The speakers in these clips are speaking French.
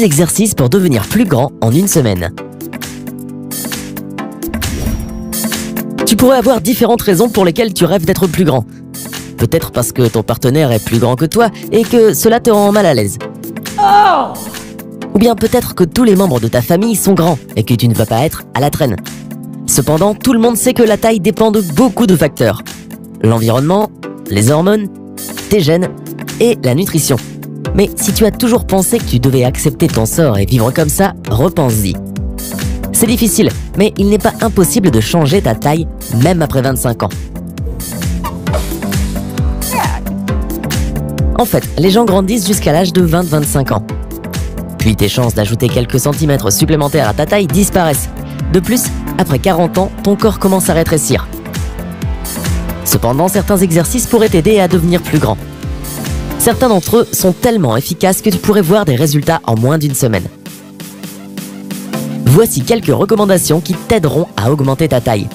10 exercices pour devenir plus grand en une semaine. Tu pourrais avoir différentes raisons pour lesquelles tu rêves d'être plus grand. Peut-être parce que ton partenaire est plus grand que toi et que cela te rend mal à l'aise. Ou bien peut-être que tous les membres de ta famille sont grands et que tu ne vas pas être à la traîne. Cependant, tout le monde sait que la taille dépend de beaucoup de facteurs. L'environnement, les hormones, tes gènes et la nutrition. Mais si tu as toujours pensé que tu devais accepter ton sort et vivre comme ça, repense-y. C'est difficile, mais il n'est pas impossible de changer ta taille, même après 25 ans. En fait, les gens grandissent jusqu'à l'âge de 20-25 ans. Puis tes chances d'ajouter quelques centimètres supplémentaires à ta taille disparaissent. De plus, après 40 ans, ton corps commence à rétrécir. Cependant, certains exercices pourraient t'aider à devenir plus grand. Certains d'entre eux sont tellement efficaces que tu pourrais voir des résultats en moins d'une semaine. Voici quelques recommandations qui t'aideront à augmenter ta taille.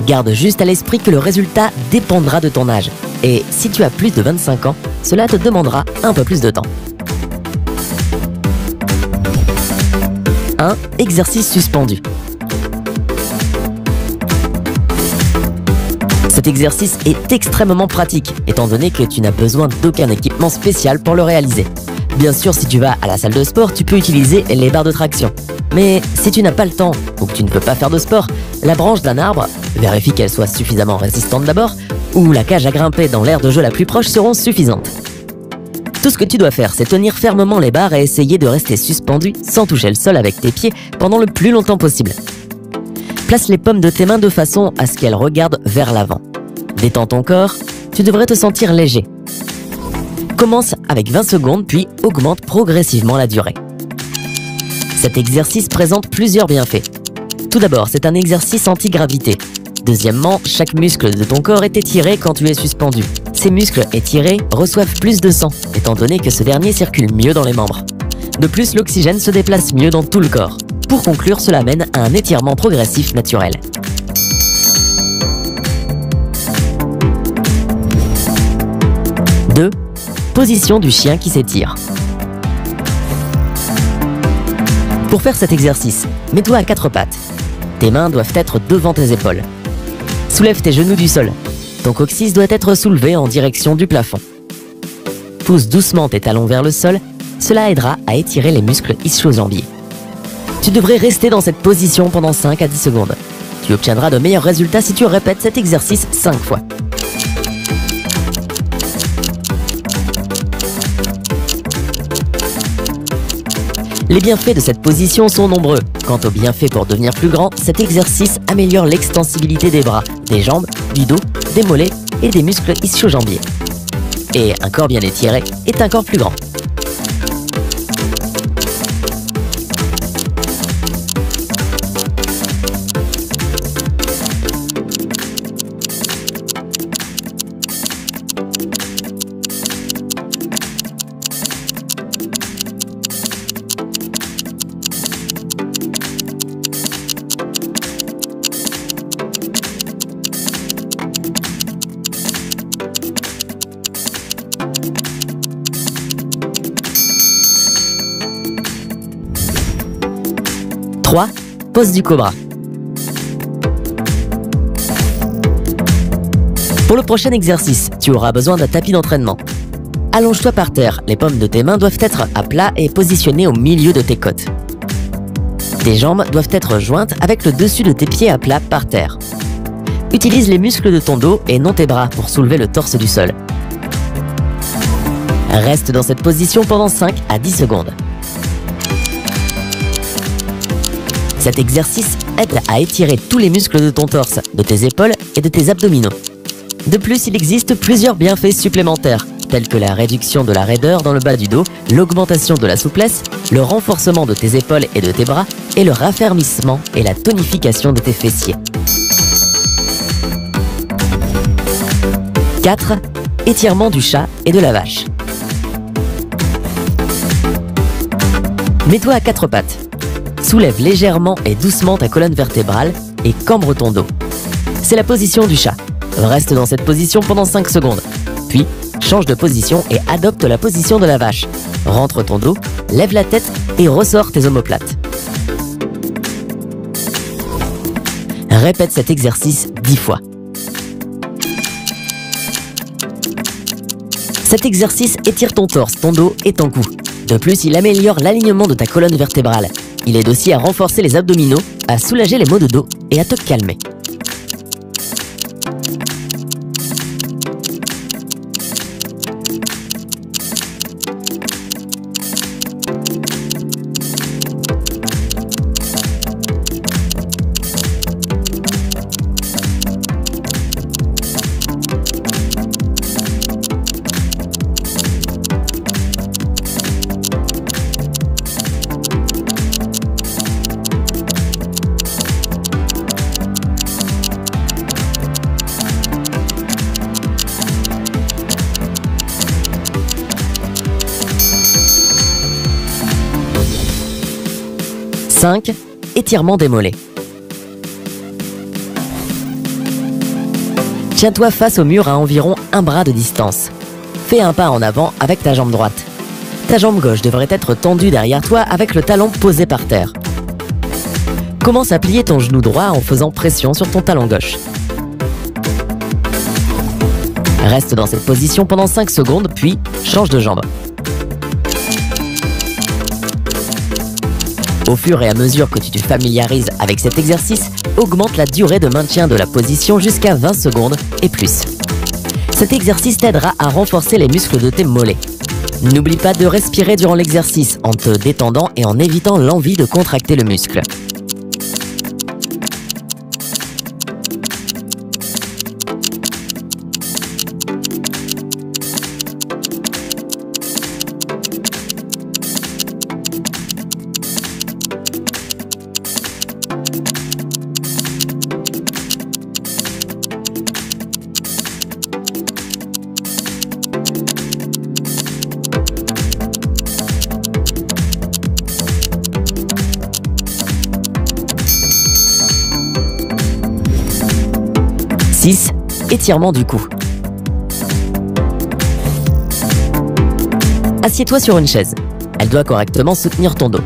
Garde juste à l'esprit que le résultat dépendra de ton âge. Et si tu as plus de 25 ans, cela te demandera un peu plus de temps. 1. Exercice suspendu. Cet exercice est extrêmement pratique, étant donné que tu n'as besoin d'aucun équipement spécial pour le réaliser. Bien sûr, si tu vas à la salle de sport, tu peux utiliser les barres de traction. Mais si tu n'as pas le temps ou que tu ne peux pas faire de sport, la branche d'un arbre, vérifie qu'elle soit suffisamment résistante d'abord, ou la cage à grimper dans l'aire de jeu la plus proche seront suffisantes. Tout ce que tu dois faire, c'est tenir fermement les barres et essayer de rester suspendu sans toucher le sol avec tes pieds pendant le plus longtemps possible. Place les paumes de tes mains de façon à ce qu'elles regardent vers l'avant. Détends ton corps, tu devrais te sentir léger. Commence avec 20 secondes puis augmente progressivement la durée. Cet exercice présente plusieurs bienfaits. Tout d'abord, c'est un exercice anti-gravité. Deuxièmement, chaque muscle de ton corps est étiré quand tu es suspendu. Ces muscles étirés reçoivent plus de sang, étant donné que ce dernier circule mieux dans les membres. De plus, l'oxygène se déplace mieux dans tout le corps. Pour conclure, cela mène à un étirement progressif naturel. 2. Position du chien qui s'étire. Pour faire cet exercice, mets-toi à 4 pattes. Tes mains doivent être devant tes épaules. Soulève tes genoux du sol. Ton coccyx doit être soulevé en direction du plafond. Pousse doucement tes talons vers le sol, cela aidera à étirer les muscles ischio-jambiers. Tu devrais rester dans cette position pendant 5 à 10 secondes. Tu obtiendras de meilleurs résultats si tu répètes cet exercice 5 fois. Les bienfaits de cette position sont nombreux. Quant aux bienfaits pour devenir plus grand, cet exercice améliore l'extensibilité des bras, des jambes, du dos, des mollets et des muscles ischio-jambiers. Et un corps bien étiré est un corps plus grand. Pose du cobra. Pour le prochain exercice, tu auras besoin d'un tapis d'entraînement. Allonge-toi par terre, les paumes de tes mains doivent être à plat et positionnées au milieu de tes côtes. Tes jambes doivent être jointes avec le dessus de tes pieds à plat par terre. Utilise les muscles de ton dos et non tes bras pour soulever le torse du sol. Reste dans cette position pendant 5 à 10 secondes. Cet exercice aide à étirer tous les muscles de ton torse, de tes épaules et de tes abdominaux. De plus, il existe plusieurs bienfaits supplémentaires, tels que la réduction de la raideur dans le bas du dos, l'augmentation de la souplesse, le renforcement de tes épaules et de tes bras, et le raffermissement et la tonification de tes fessiers. 4. Étirement du chat et de la vache. Mets-toi à 4 pattes. Soulève légèrement et doucement ta colonne vertébrale et cambre ton dos. C'est la position du chat. Reste dans cette position pendant 5 secondes. Puis, change de position et adopte la position de la vache. Rentre ton dos, lève la tête et ressort tes omoplates. Répète cet exercice 10 fois. Cet exercice étire ton torse, ton dos et ton cou. De plus, il améliore l'alignement de ta colonne vertébrale. Il aide aussi à renforcer les abdominaux, à soulager les maux de dos et à te calmer. « 5. Étirement des mollets. Tiens-toi face au mur à environ un bras de distance. Fais un pas en avant avec ta jambe droite. Ta jambe gauche devrait être tendue derrière toi avec le talon posé par terre. Commence à plier ton genou droit en faisant pression sur ton talon gauche. Reste dans cette position pendant 5 secondes, puis change de jambe. Au fur et à mesure que tu te familiarises avec cet exercice, augmente la durée de maintien de la position jusqu'à 20 secondes et plus. Cet exercice t'aidera à renforcer les muscles de tes mollets. N'oublie pas de respirer durant l'exercice en te détendant et en évitant l'envie de contracter le muscle. Étirement du cou. Assieds-toi sur une chaise. Elle doit correctement soutenir ton dos.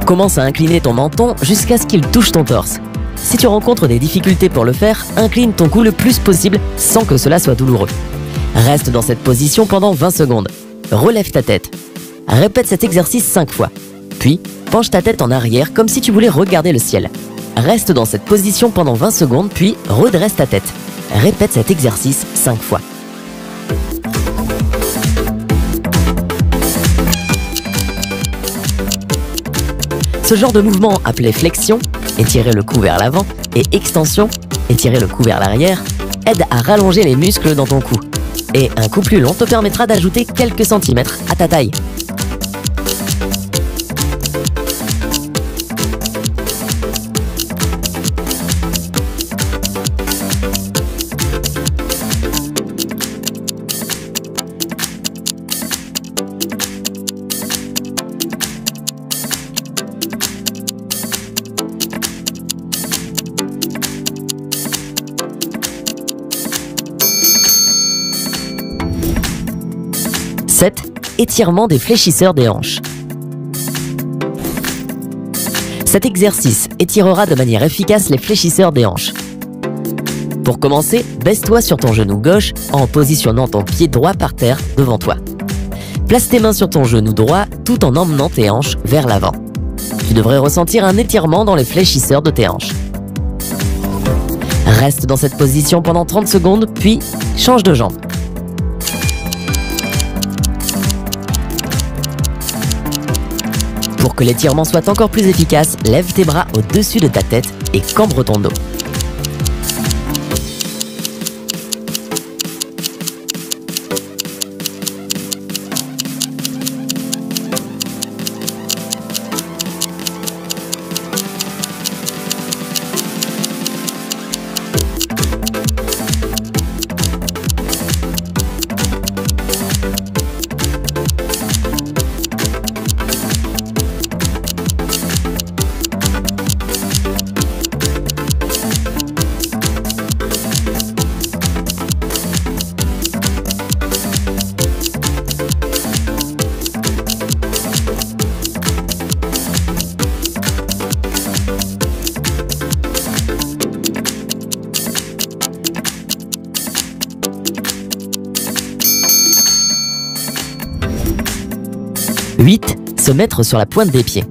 Commence à incliner ton menton jusqu'à ce qu'il touche ton torse. Si tu rencontres des difficultés pour le faire, incline ton cou le plus possible sans que cela soit douloureux. Reste dans cette position pendant 20 secondes. Relève ta tête. Répète cet exercice 5 fois. Puis, penche ta tête en arrière comme si tu voulais regarder le ciel. Reste dans cette position pendant 20 secondes, puis redresse ta tête. Répète cet exercice 5 fois. Ce genre de mouvement appelé flexion, étirer le cou vers l'avant, et extension, étirer le cou vers l'arrière, aide à rallonger les muscles dans ton cou. Et un coup plus long te permettra d'ajouter quelques centimètres à ta taille. Étirement des fléchisseurs des hanches. Cet exercice étirera de manière efficace les fléchisseurs des hanches. Pour commencer, baisse-toi sur ton genou gauche en positionnant ton pied droit par terre devant toi. Place tes mains sur ton genou droit tout en emmenant tes hanches vers l'avant. Tu devrais ressentir un étirement dans les fléchisseurs de tes hanches. Reste dans cette position pendant 30 secondes, puis change de jambe. Pour que l'étirement soit encore plus efficace, lève tes bras au-dessus de ta tête et cambre ton dos. 8. Se mettre sur la pointe des pieds.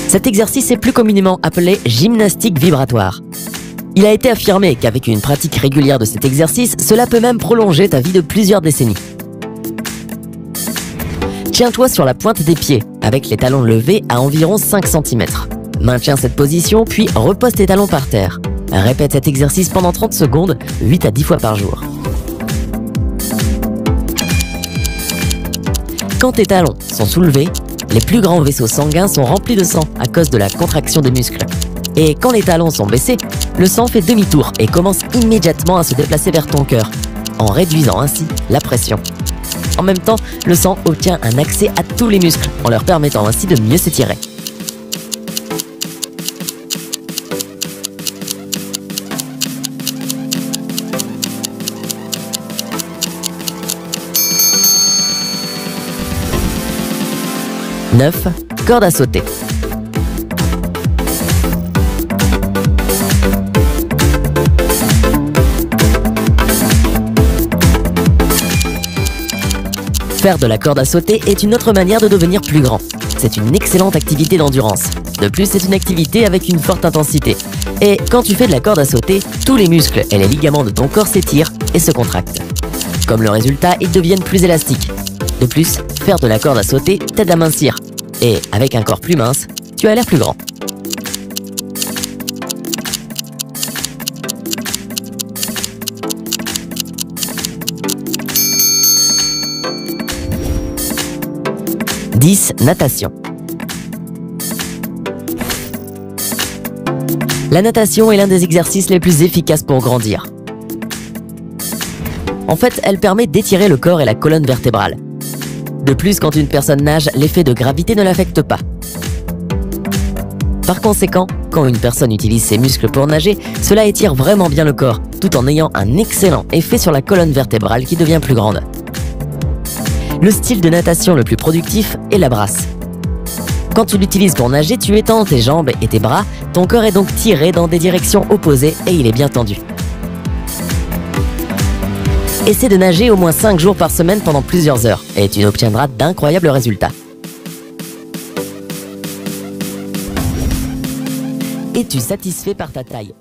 Cet exercice est plus communément appelé gymnastique vibratoire. Il a été affirmé qu'avec une pratique régulière de cet exercice, cela peut même prolonger ta vie de plusieurs décennies. Tiens-toi sur la pointe des pieds, avec les talons levés à environ 5 cm. Maintiens cette position, puis repose tes talons par terre. Répète cet exercice pendant 30 secondes, 8 à 10 fois par jour. Quand tes talons sont soulevés, les plus grands vaisseaux sanguins sont remplis de sang à cause de la contraction des muscles. Et quand les talons sont baissés, le sang fait demi-tour et commence immédiatement à se déplacer vers ton cœur, en réduisant ainsi la pression. En même temps, le sang obtient un accès à tous les muscles, en leur permettant ainsi de mieux s'étirer. « 9. Corde à sauter. Faire de la corde à sauter est une autre manière de devenir plus grand. C'est une excellente activité d'endurance. De plus, c'est une activité avec une forte intensité. Et quand tu fais de la corde à sauter, tous les muscles et les ligaments de ton corps s'étirent et se contractent. Comme le résultat, ils deviennent plus élastiques. De plus, faire de la corde à sauter t'aide à mincir. Et avec un corps plus mince, tu as l'air plus grand. « 10. Natation. La natation est l'un des exercices les plus efficaces pour grandir. En fait, elle permet d'étirer le corps et la colonne vertébrale. De plus, quand une personne nage, l'effet de gravité ne l'affecte pas. Par conséquent, quand une personne utilise ses muscles pour nager, cela étire vraiment bien le corps, tout en ayant un excellent effet sur la colonne vertébrale qui devient plus grande. Le style de natation le plus productif est la brasse. Quand tu l'utilises pour nager, tu étends tes jambes et tes bras, ton corps est donc tiré dans des directions opposées et il est bien tendu. Essaie de nager au moins 5 jours par semaine pendant plusieurs heures et tu obtiendras d'incroyables résultats. Es-tu satisfait par ta taille ?